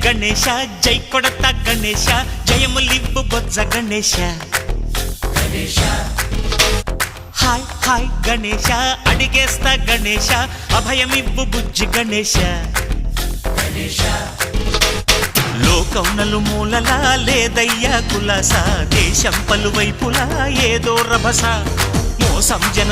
గణేశ జై కొడత గణేశ జయములివ్వు బొజ్జ Ganesha hi hi Ganesha అడిగేస్తా Ganesha అభయమివ్వు బుజ్జి గణేశ లోకం నలుమూలలా లేదయ్యా కులాస దేశం పలువైపులా ఏదో రభస మోసం జన